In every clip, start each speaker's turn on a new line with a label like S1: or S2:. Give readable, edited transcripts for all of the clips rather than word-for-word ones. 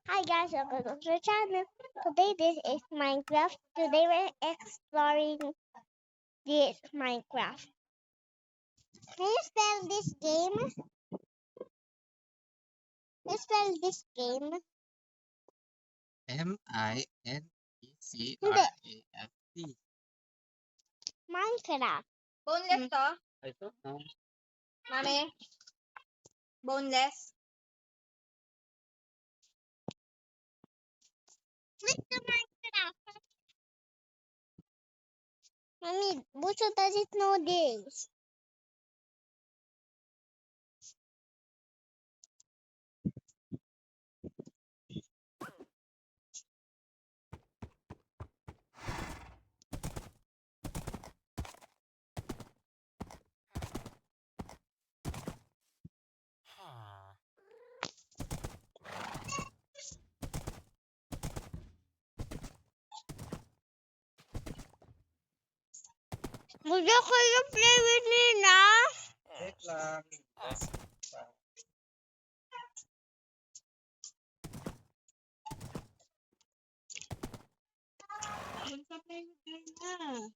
S1: Hi guys, welcome to the channel. Today this is Minecraft. Today we're exploring this Minecraft. Can you spell this game? Can you spell this game?
S2: Minecraft.
S1: Minecraft.
S3: Boneless to?
S2: I don't know.
S3: Mami? Boneless?
S1: What's the Minecraft? Mommy, Bucho doesn't know this. Bucho, can you play with me now?
S2: Wait lang. Rest pa.
S3: Magpa-play na.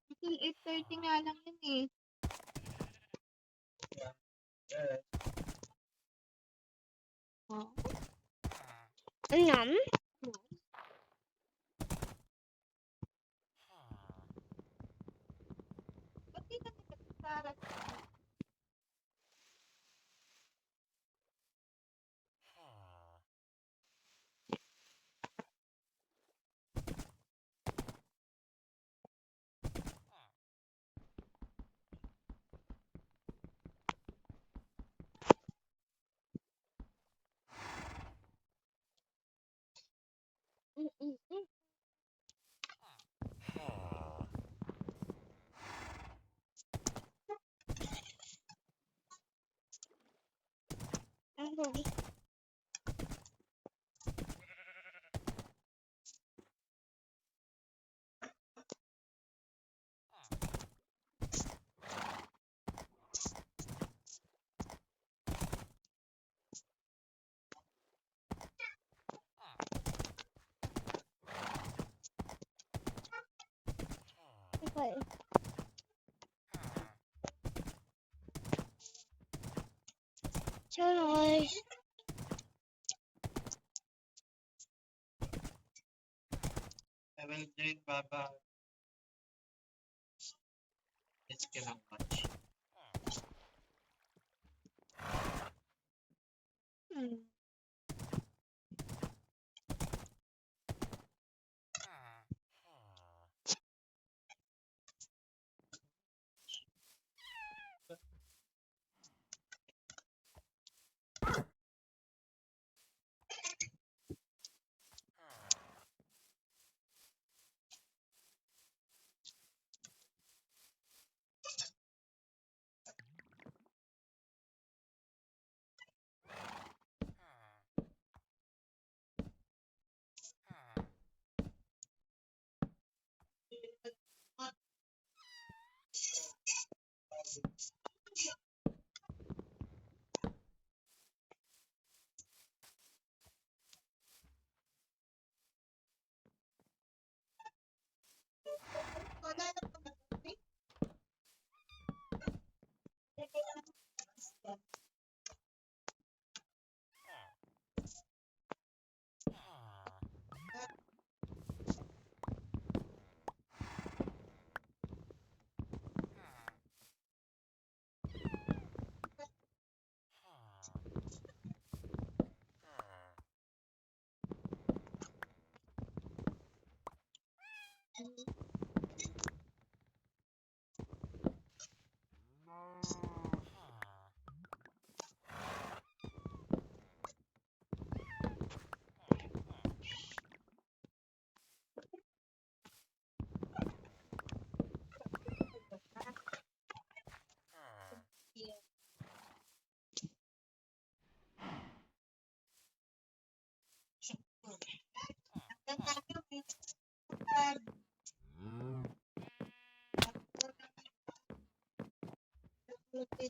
S3: Until 8:30 nga lang yun eh.
S2: Yes.
S3: Oh.
S1: Yum.
S3: Ba't di kami nagsasarat?
S1: Okay. So nice.
S2: I will join Baba. Let's get on much.
S1: Hmm.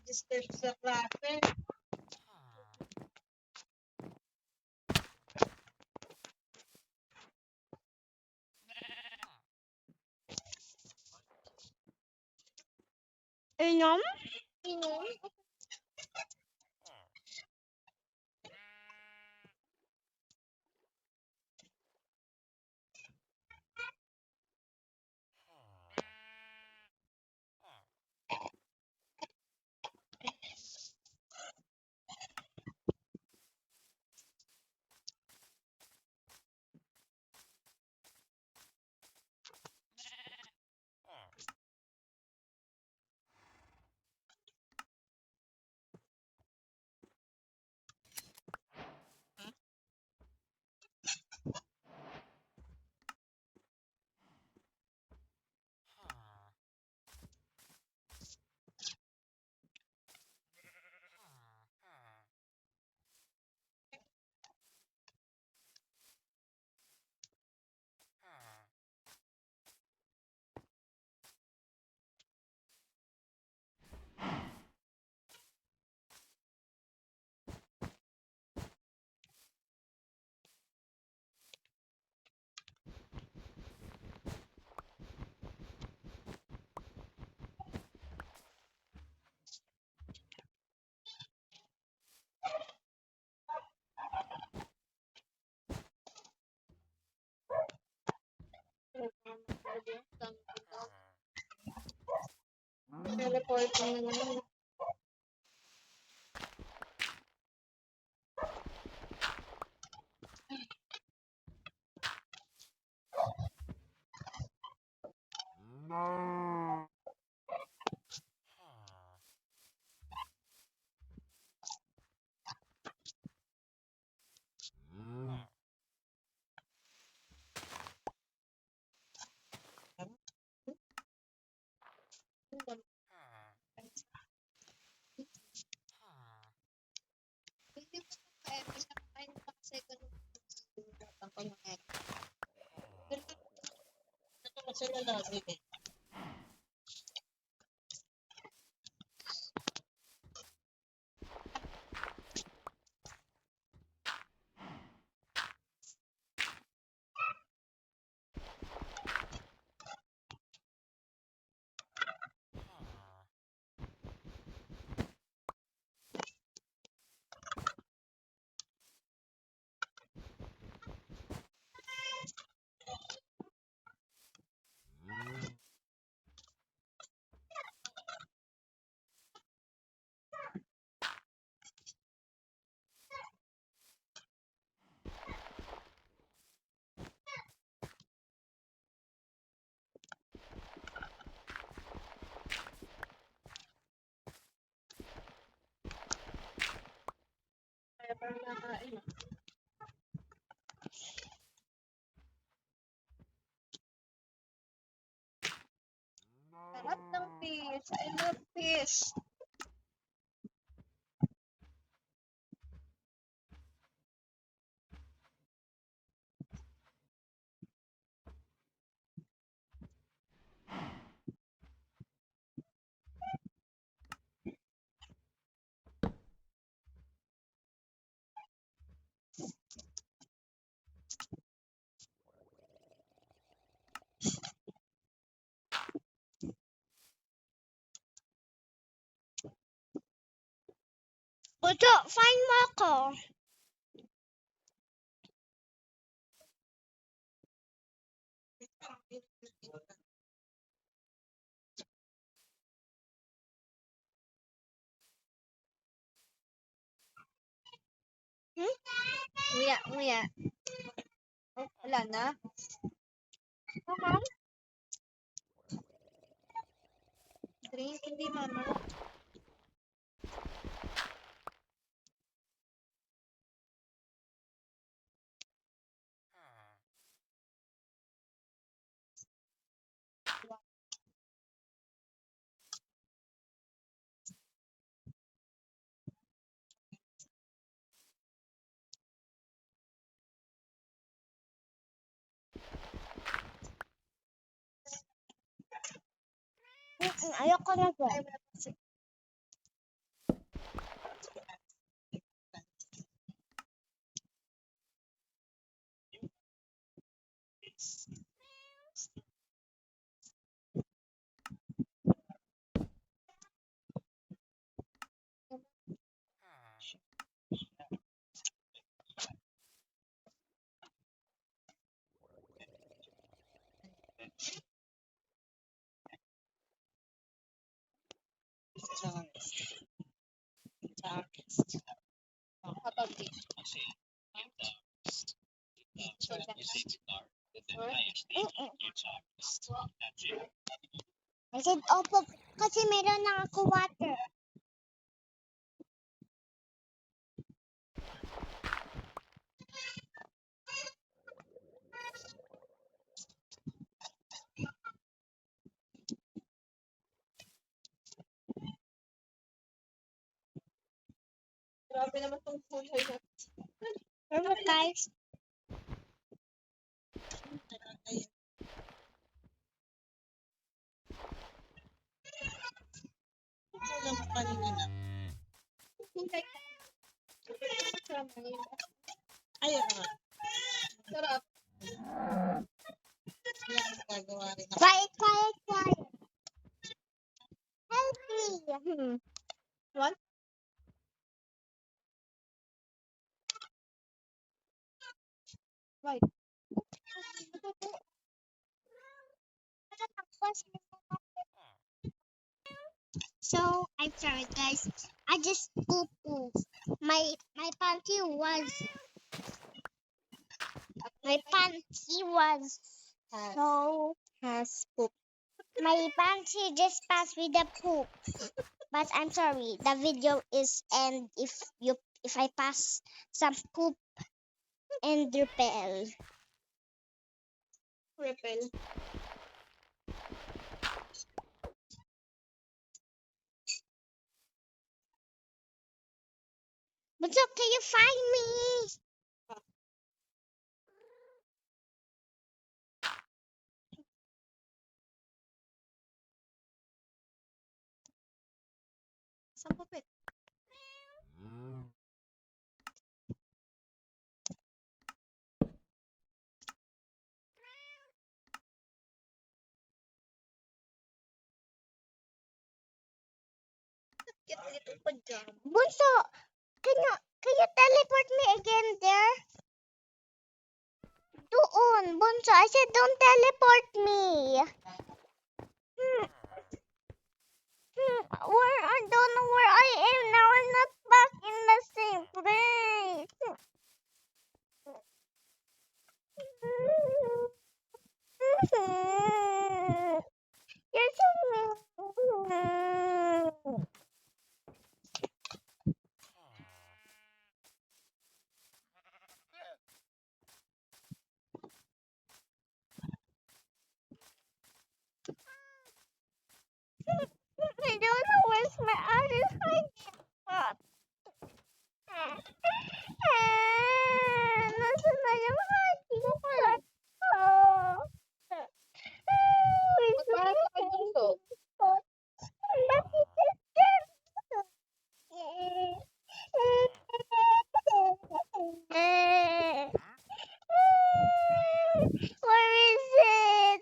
S3: Disturb sa klase.
S1: Inom?
S3: Inom? Teleporting na naman. Hindi mo pa epic na kain pa second ang pag-egg.
S2: Ito kasi lalaki eh.
S3: Kaya parang nakain. Sarap ng fish. I love fish.
S1: Puto, find mo ako.
S3: Nguya, nguya. Oh, wala na. Drink, hindi mama.
S1: Ayoko na po.
S3: Ay, wala pa kasi.
S1: I said opo kasi meron na ako water.
S3: Grabe naman tong kulay na.
S1: Pero guys,
S2: Ulam mo kanina na.
S3: Kulay na. Sarap na yun.
S2: Ayun nga.
S3: Sarap.
S2: Kaya ang gagawa rin ako.
S1: quiet. Help me.
S3: What? Why?
S1: So I'm sorry guys. I just poo. My panty was so
S3: Has poop.
S1: my panty just passed with the poop. But I'm sorry, the video is end if I pass some poop and repel.
S3: Repel.
S1: But so can you find me?
S3: Saan pupit? Get little pajama.
S1: Bunso, can you teleport me again there? Doon, Bunso. I said don't teleport me. Where I don't know where I am now. I'm not back in the same place. You're so mean. I don't know where's my other hiding spot. Nasaan na yung hiding spot ko?
S3: Magbahat ka kay Bunso.
S1: Bakit dyan? Where is it?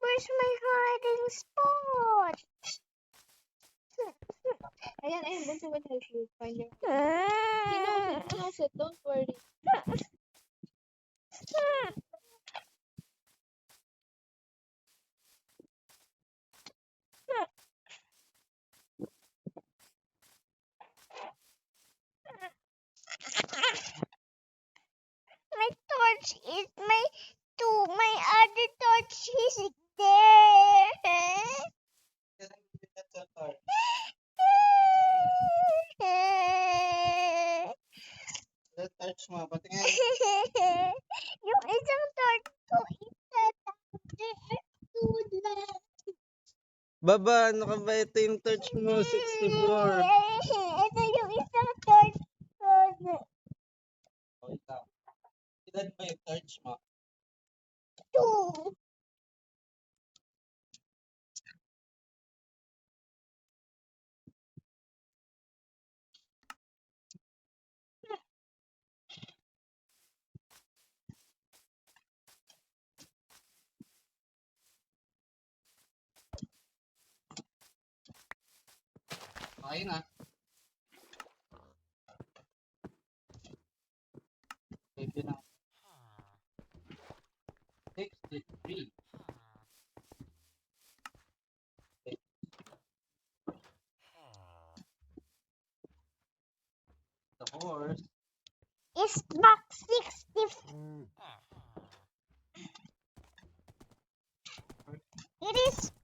S1: Where's my hiding spot?
S3: Ayan, Bunso will help you find your... He knows it. Don't worry.
S1: My torch is my other torch is there.
S2: Touch mo. Pati nga
S1: Yung isang torch ko itatapos.
S2: Baba, ano ka ba? Ito yung touch mo, 64.
S1: Ito yung isang torch ko.
S2: Wait lang. Ilan ba yung touch mo?
S1: 2.
S2: Okay na. Maybe na. 63. The horse.
S1: It's back 60. It is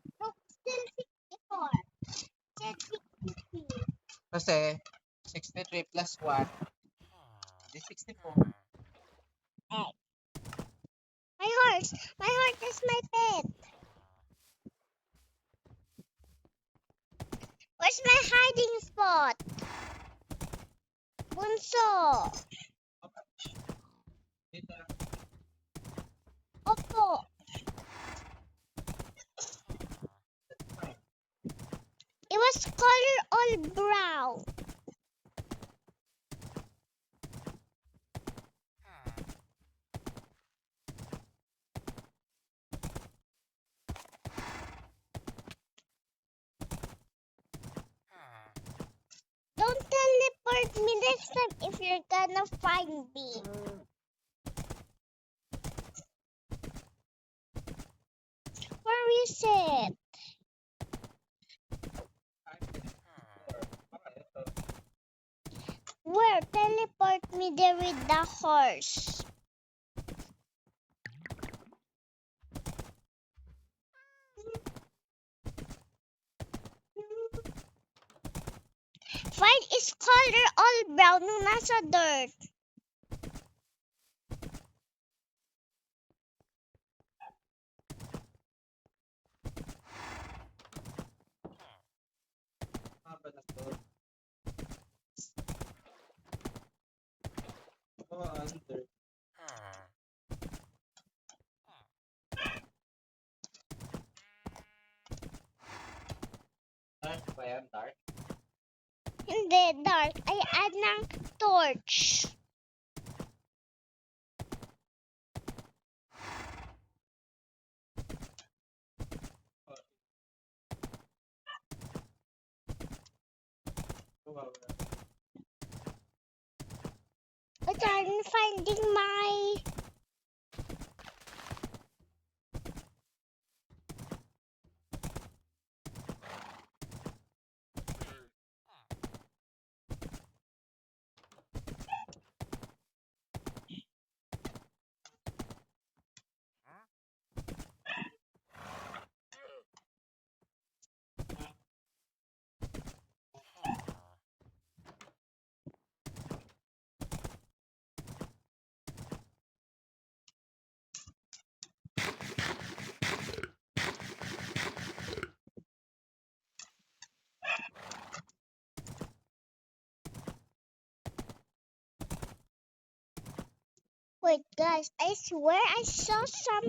S1: still 64. Still 63.
S2: Kasi 63 plus 1 is 64.
S1: Hey. My horse. My horse is my pet. Where's my hiding spot? Bunso. Opo. It was color all brown. Don't teleport me next time if you're gonna find me. Where is it? Where? Teleport me there with the horse. Find is color all brown nung nasa dirt.
S2: Haba na to. Under. Dark ba yan? Dark?
S1: Hindi, dark. Ay, add ng torch. I'm finding my... Wait, guys, I swear I saw some...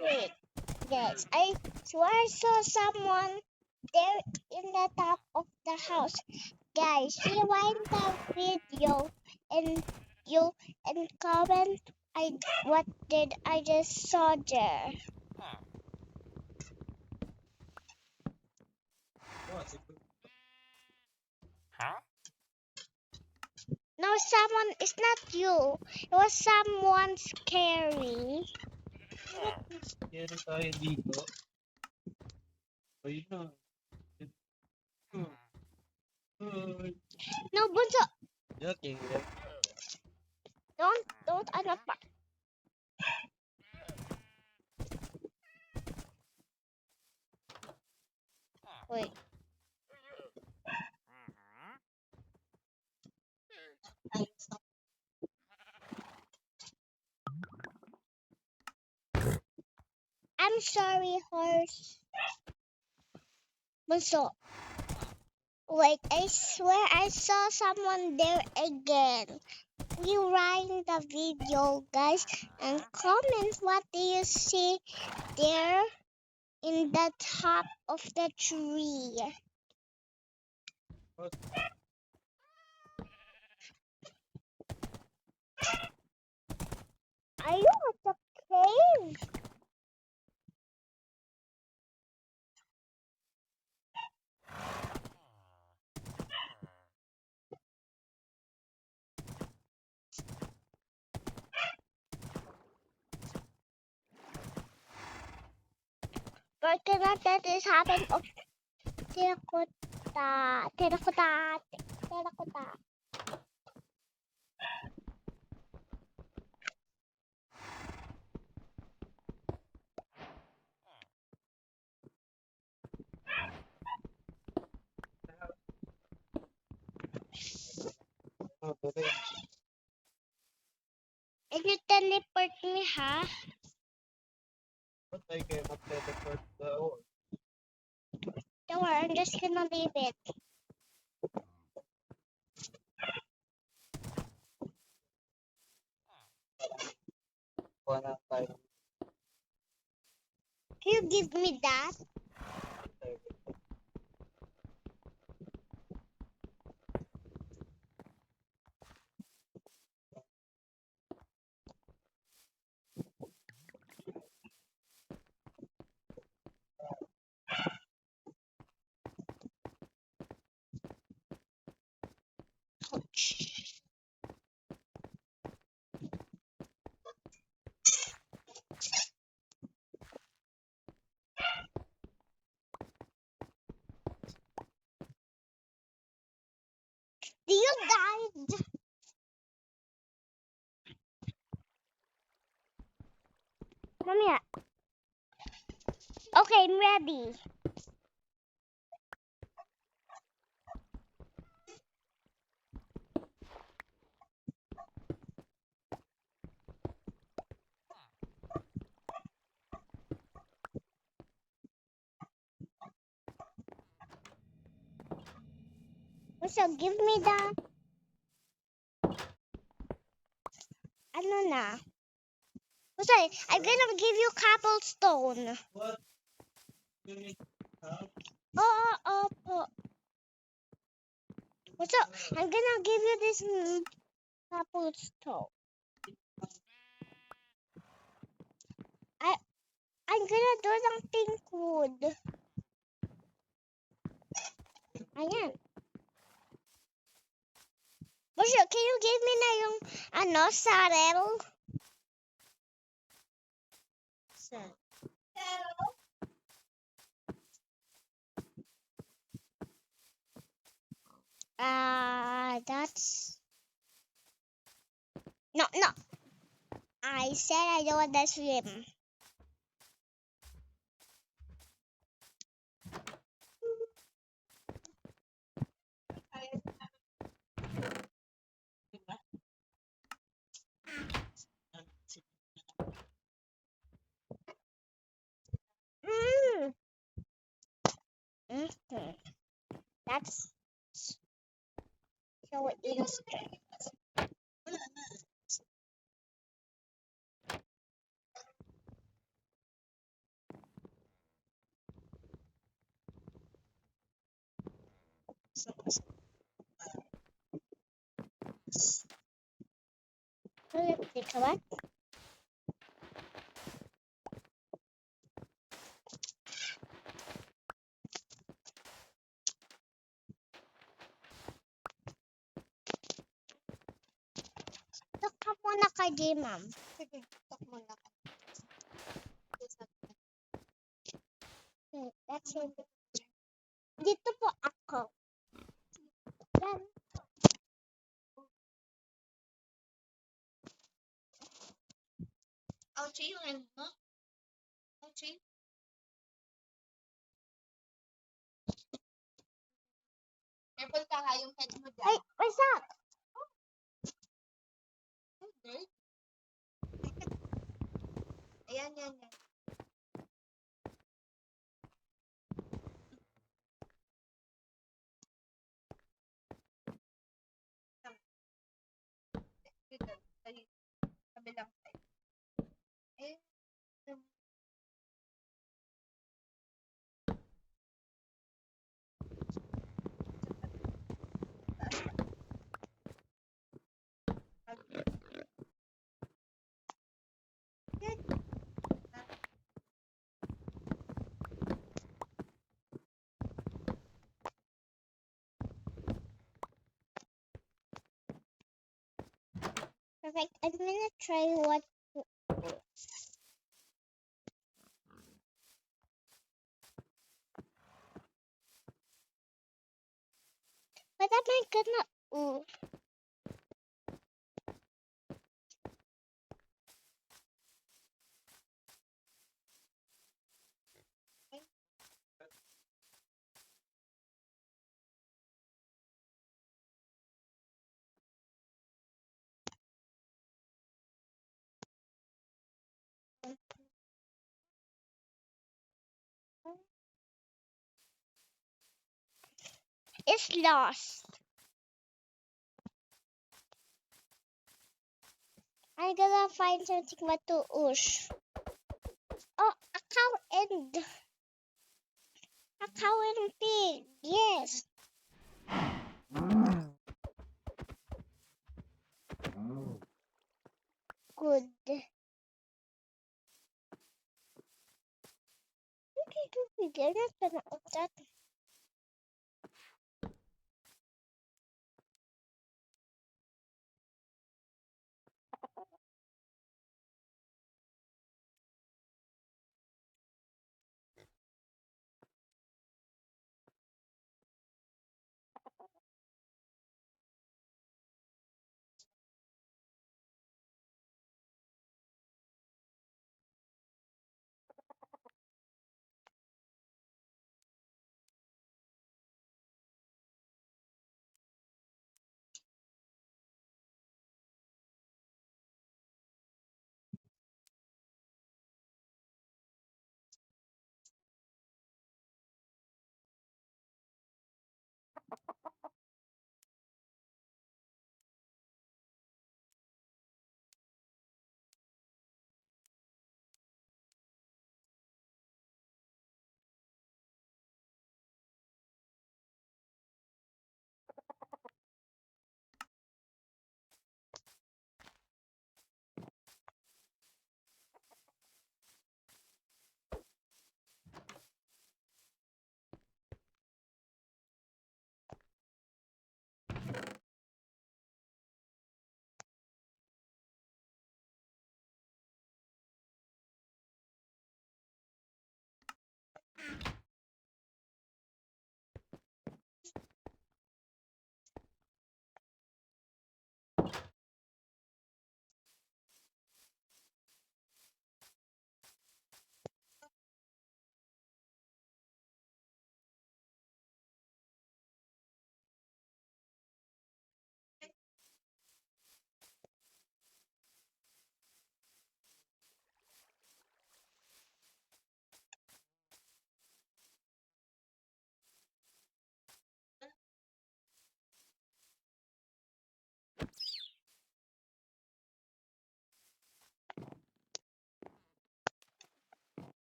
S1: Wait, guys, I swear I saw someone there in the top of the house. Guys, rewind the video and comment what did I just saw there. No, someone, it's not you. It was someone scary.
S2: Kaya tayo dito. Ayun na.
S1: No, Bunso,
S2: Joking.
S1: don't ano pa. Wait. I'm sorry, horse. Bunso. Wait, I swear I saw someone there again. Rewind the video, guys, and comment what do you see there in the top of the tree. Are you at the cave? I cannot let this happen. Oh, terracotta, terracotta, terracotta.
S2: Oh, okay.
S1: And you teleport me, ha?
S2: But I cannot teleport the orb.
S1: Don't worry, I'm just gonna leave it.
S2: Wala tayo.
S1: Can you give me that? Ouch. You died. Come here. Okay, I'm ready. So give me the ano na. Sorry, I'm gonna give you cobblestone.
S2: What? You need help?
S1: Oh. What's up? I'm gonna give you this cobblestone. I'm gonna do ng pink wood. Ayan. Bossy, can you give me na yung ano, sarel? That's... No. I said I don't want to swim. Mm. Okay. That's so interesting. Think about Talk ka muna kay J-Ma'am.
S3: Sige, talk mo na.
S1: That's it. Dito po ako. Yan.
S3: Ouchie yung end mo? Ouchie? Careful ka ha, yung head mo dyan.
S1: Ay, what's up?
S3: Okay. Ayan. Dito, sa kabilang side. Eh,
S1: Perfect. I'm gonna try what What am I gonna do? It's lost. I'm gonna find something matuos. Oh, a cow and pig. Yes. Good. They're not gonna attack.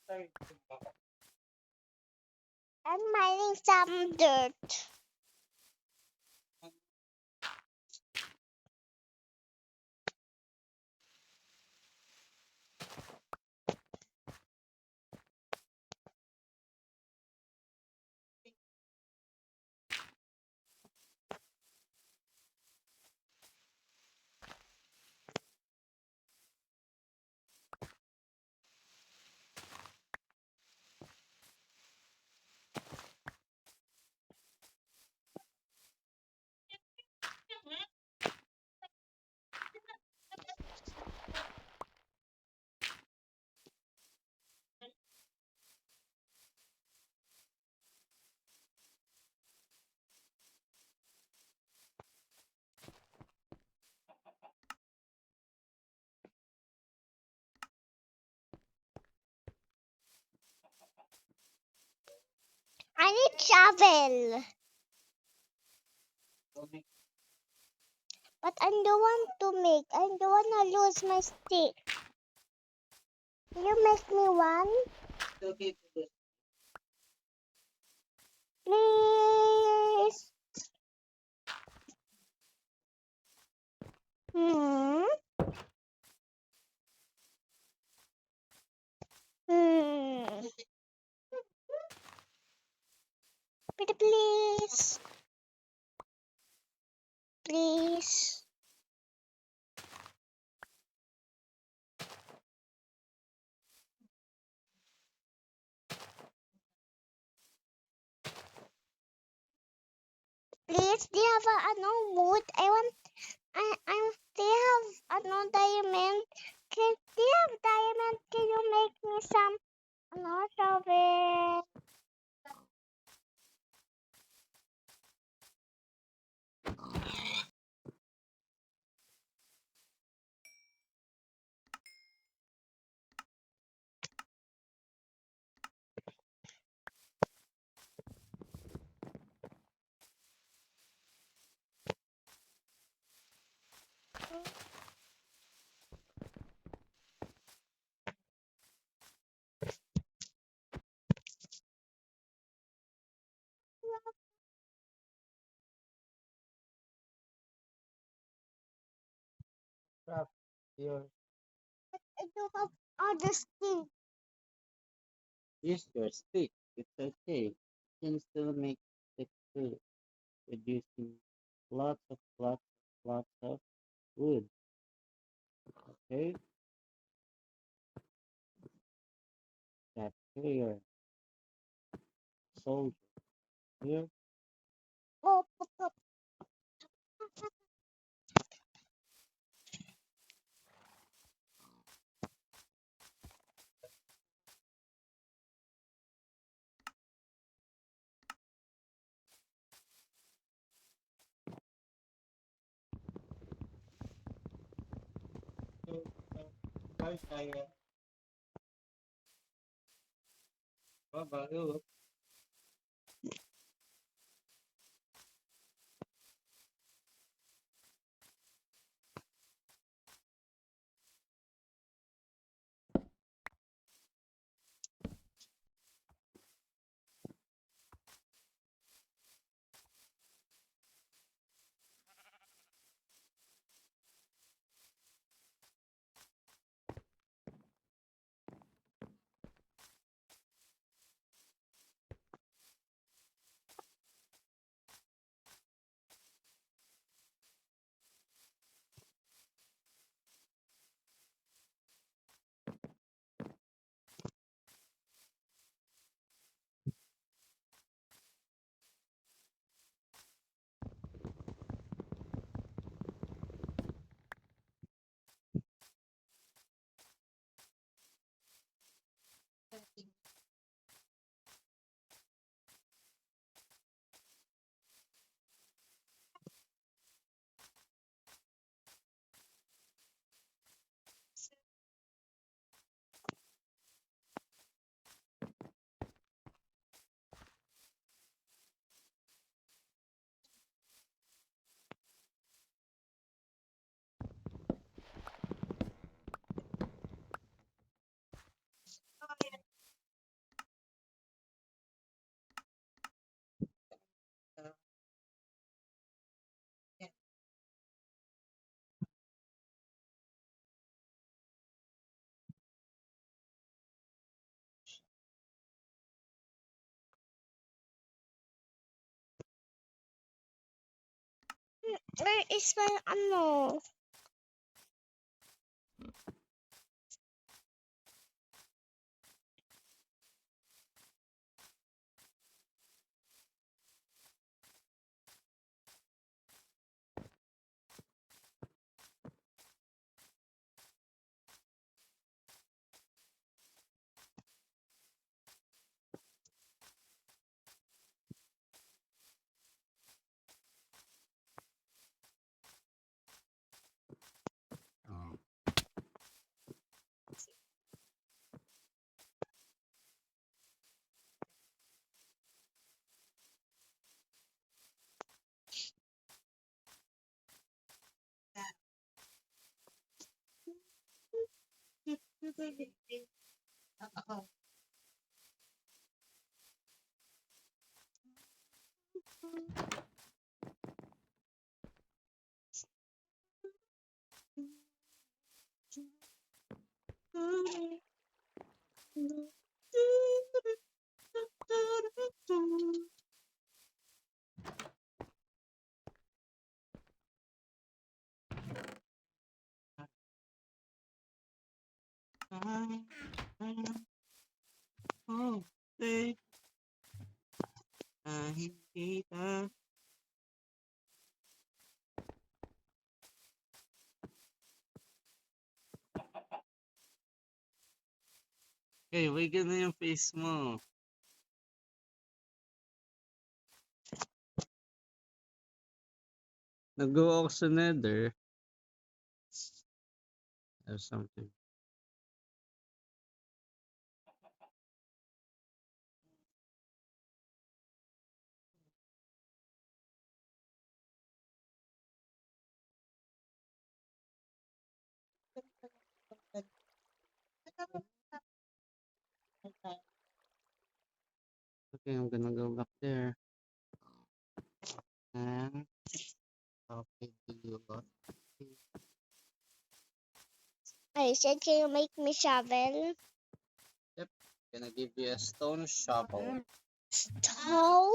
S1: I'm mining some dirt. I need shovel, but I don't want to make. I don't want to lose my stick. Will you make me one, please? Hmm. Hmm. Please, do you have wood? Do you have diamond? Do you have diamond? Can you make me some shovel?
S2: Craft your
S1: I do have other things.
S2: use your stick. It's okay. You can still make it too, producing lots of wood. Okay, that's clear. Soldier here.
S1: Oh,
S2: Bye, Kaya. Bye-bye.
S1: where is my
S2: Oh, kahit kita Okay, wiggle na yung face mo. Nag-go ako sa nether. Or something. Okay, I'm gonna go back there. And okay, do you got
S1: I said, can you make me shovel?
S2: gonna give you a stone shovel.
S1: Stone?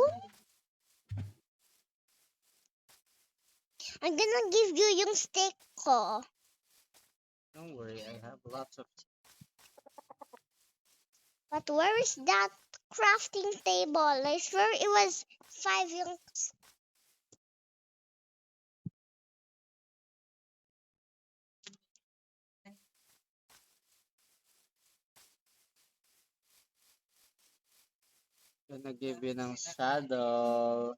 S1: I'm gonna give you yung stick ko.
S2: Don't worry, I have lots of.
S1: But where is that crafting table? I swear it was 5 yung...
S2: Gonna give you ng shadow.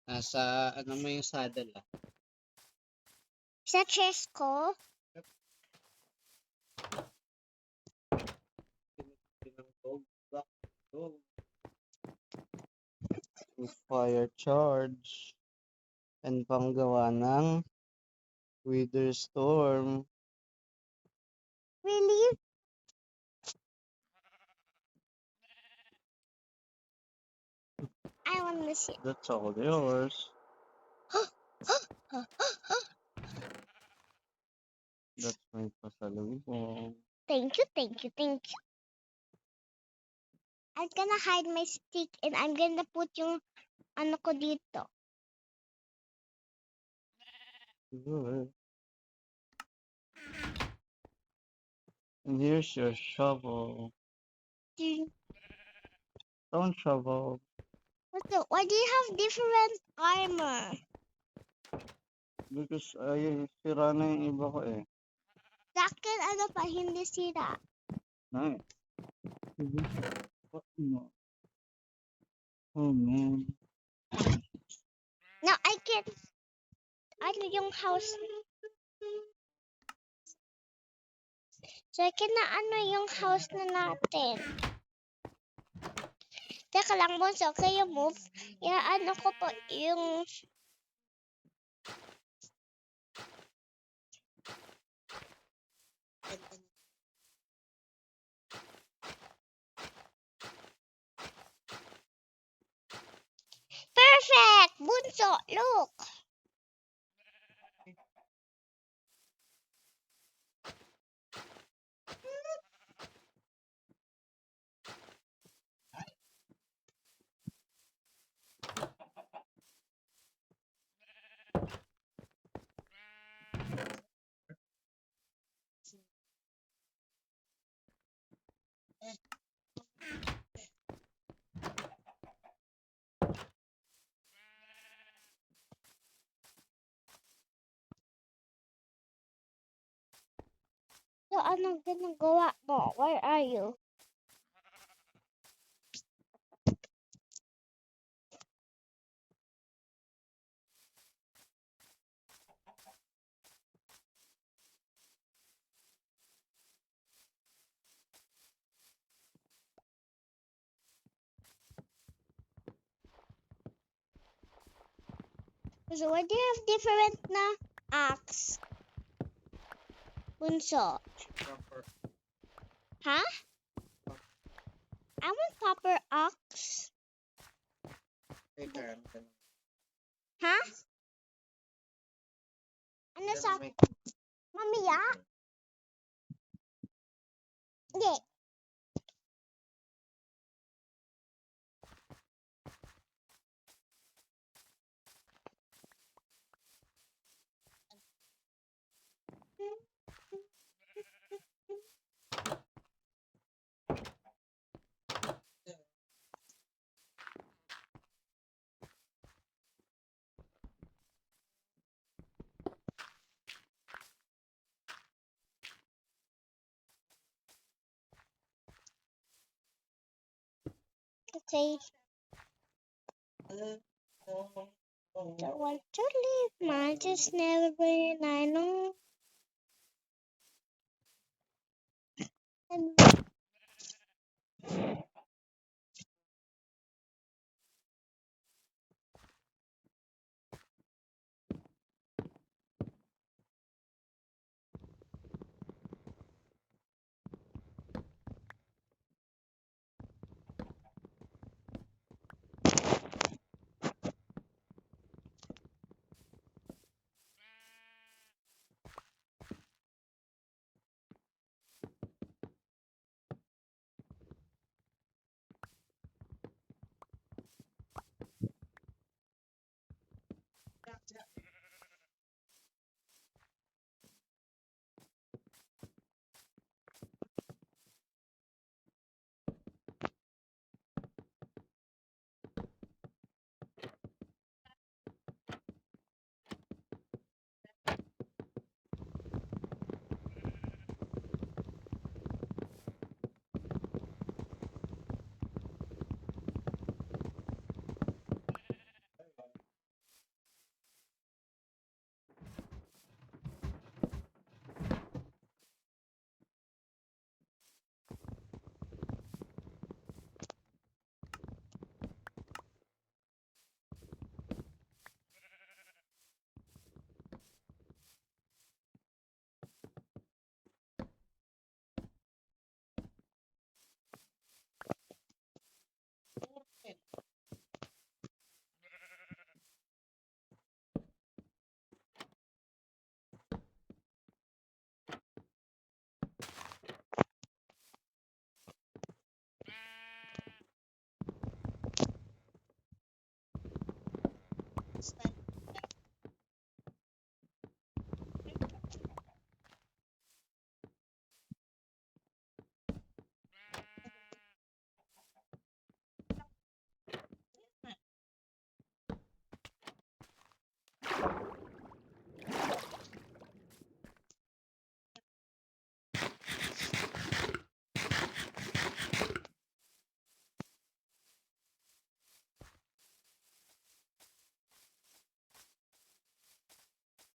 S2: Nasa ano mo yung saddle ah?
S1: Sa chest ko?
S2: Fire charge. And panggawa ng Wither Storm.
S1: Really? I want to see.
S2: That's all yours. That's my pasalubong.
S1: Thank you, thank you, thank you. I'm gonna hide my stick and I'm gonna put yung ano ko dito.
S2: Good. And here's your shovel. Stone shovel.
S1: Why do you have different armor?
S2: Because ay sira na yung iba ko eh.
S1: Sa akin, ano pa, hindi sira.
S2: Nice. What no? Oh man.
S1: Now, I can, ano yung house? So, I can na ano yung house na natin. Teka lang, Bonso, okay yung move? Ano ko po yung... Perfect! Bunso, look! So, anong ginagawa mo? Where are you? So, why do you have different na axe? Bunso. Huh? I want copper axe. Huh? Ano sa... Mamaya? Hindi. They don't want to leave. Mine just never been. I know. And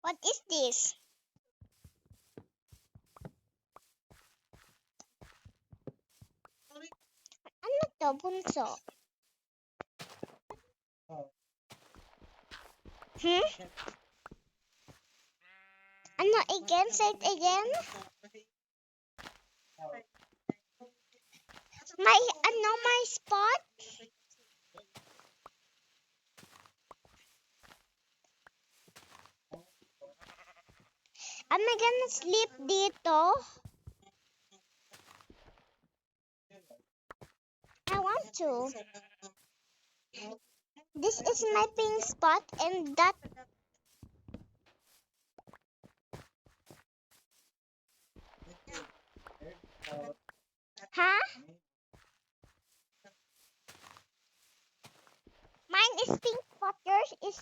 S1: what is this? Ano to, bunso? Hmm? Ano again? Say it again. My spot? Am I gonna sleep dito? I want to. This is my pink spot and that. Huh? Mine is pink spot. Yours is.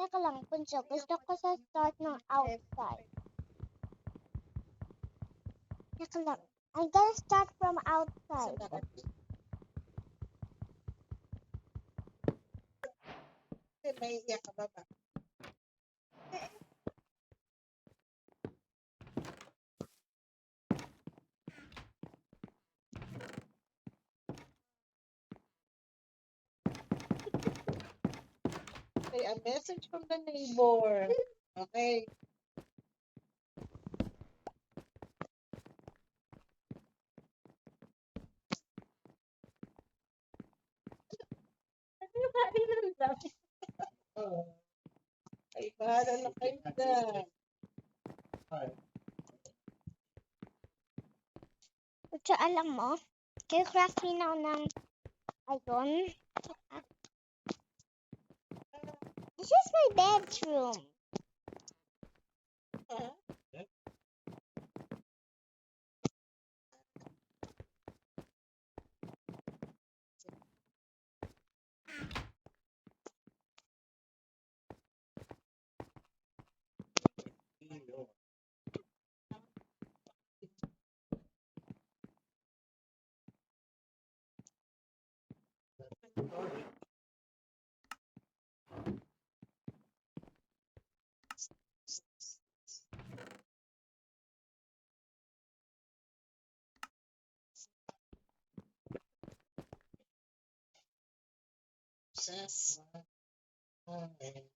S1: Teka lang, Punso. Gusto ko sa start ng outside. Teka lang. I'm gonna start from
S3: Sa
S1: outside.
S3: dagat. Kasi may iyak ka baba. Okay, a message from the neighbor. Okay. Oh. Ay, bahala na kayo dyan.
S1: Punso, alam mo, kay craft me now ng ayun. This is my bedroom.
S3: Huh? Sus. Okay.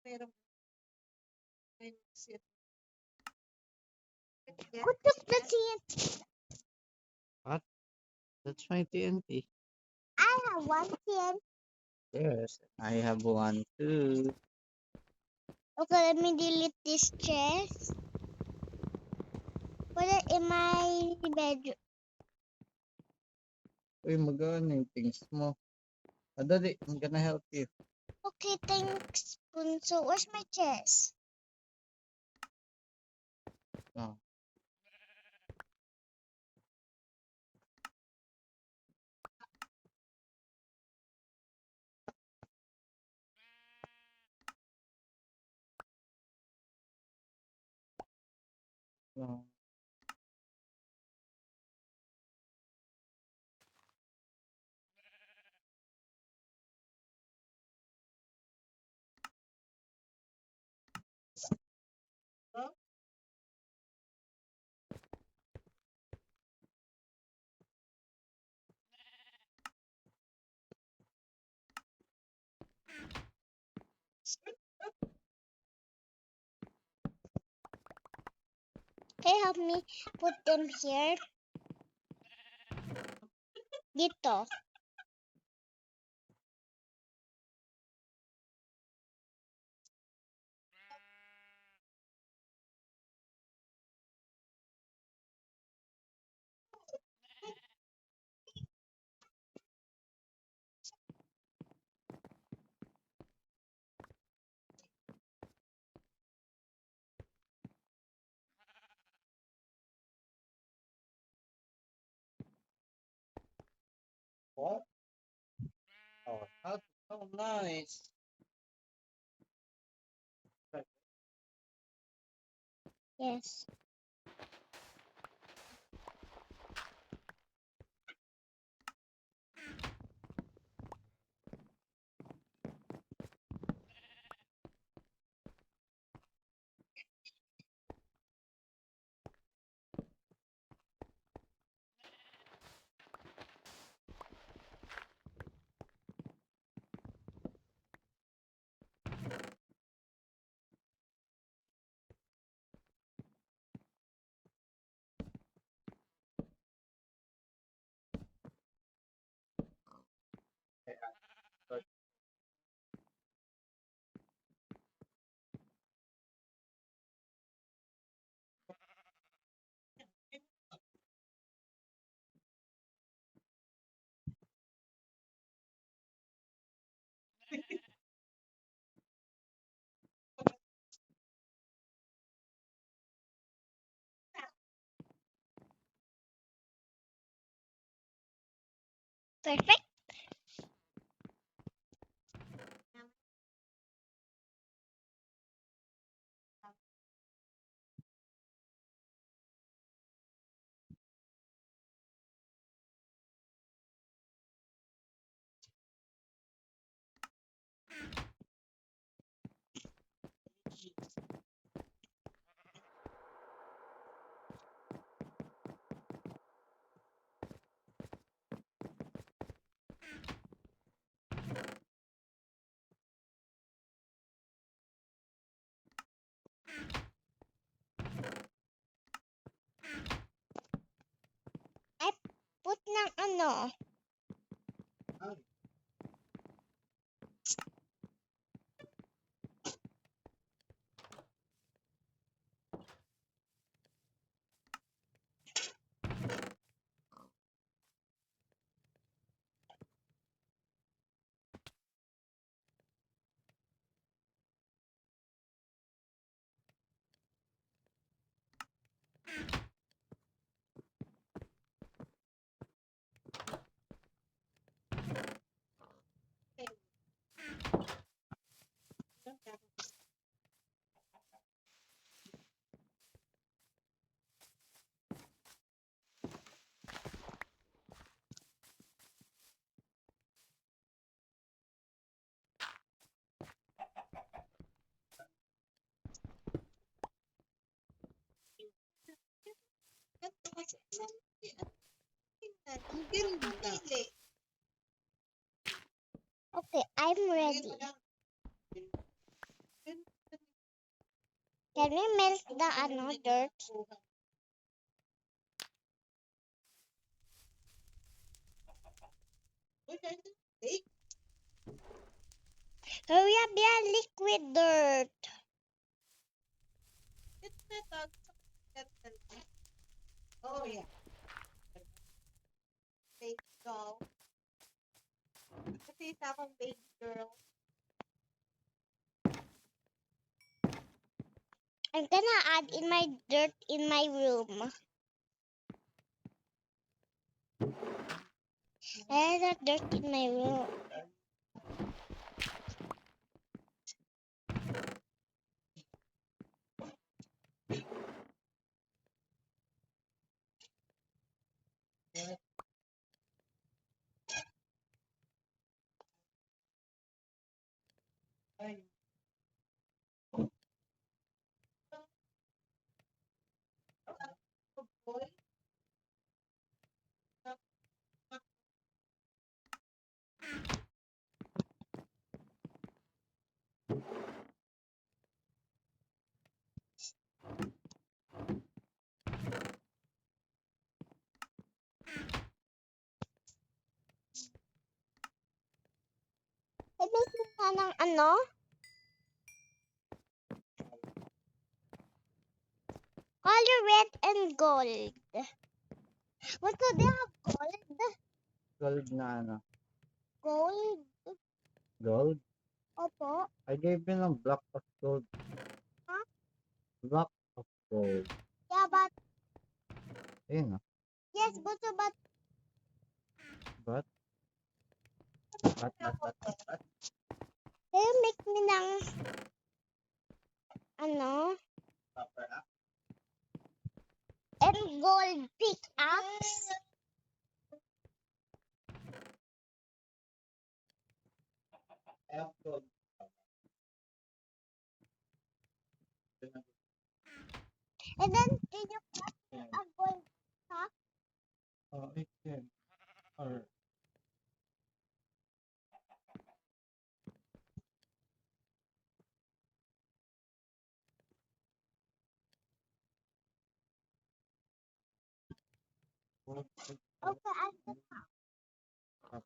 S3: Pero, may sit.
S1: Who took the TNT?
S2: That's my TNT.
S1: I have one TNT.
S2: Yes, I have one too.
S1: Okay, let me delete this chest. Put it in my bedroom.
S2: Uy, magana yung things mo. Dali, I'm gonna help you.
S1: Okay, thanks, Punso. Where's my chest?
S2: Oh. Oh.
S1: Can you help me put them here? Dito.
S2: What? Oh, that's so nice.
S1: Yes. Perfect. I put ng ano.
S3: Ganito kasi. Ang ganda.
S1: Okay, I'm ready. Can we melt the ano dirt? Hurry up, yeah, liquid dirt.
S3: Oh, yeah. Baby doll. Kasi isa akong baby girl.
S1: I'm gonna add in my dirt in my room. I have dirt in my room.
S3: Boy.
S1: Sabi ko nga ng ano? Color red and gold. What do they have gold?
S2: Gold na ano?
S1: Gold?
S2: Gold?
S1: Opo.
S2: I gave you ng block of gold.
S1: Huh?
S2: Block of gold.
S1: Yeah, but
S2: Ayun ah.
S1: yes, but
S2: But? But?
S1: can you make me ng ano? And gold pickaxe?
S2: I have gold.
S1: And then can you put a gold top?
S2: Oh, it can. Or
S1: Okay, I can
S2: Top.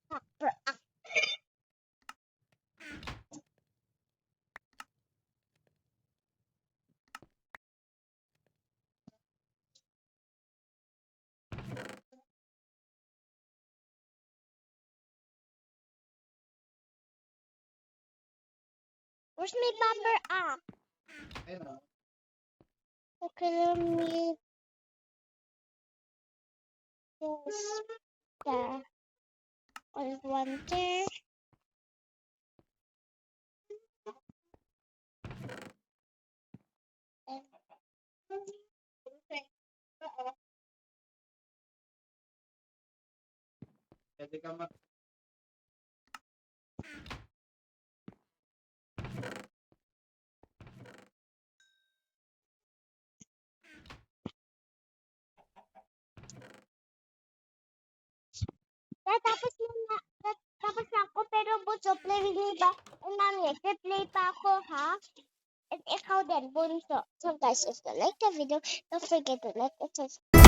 S1: copper. Where's my bumper up?
S2: Ayun ah.
S1: Okay, let me just the old one there. And
S2: Pwede ka mag...
S1: tapos na ako, pero bunso, play with me ba? And mami, play pa ako, ha? And ikaw din, bunso. So guys, if you like the video, don't forget to like and subscribe.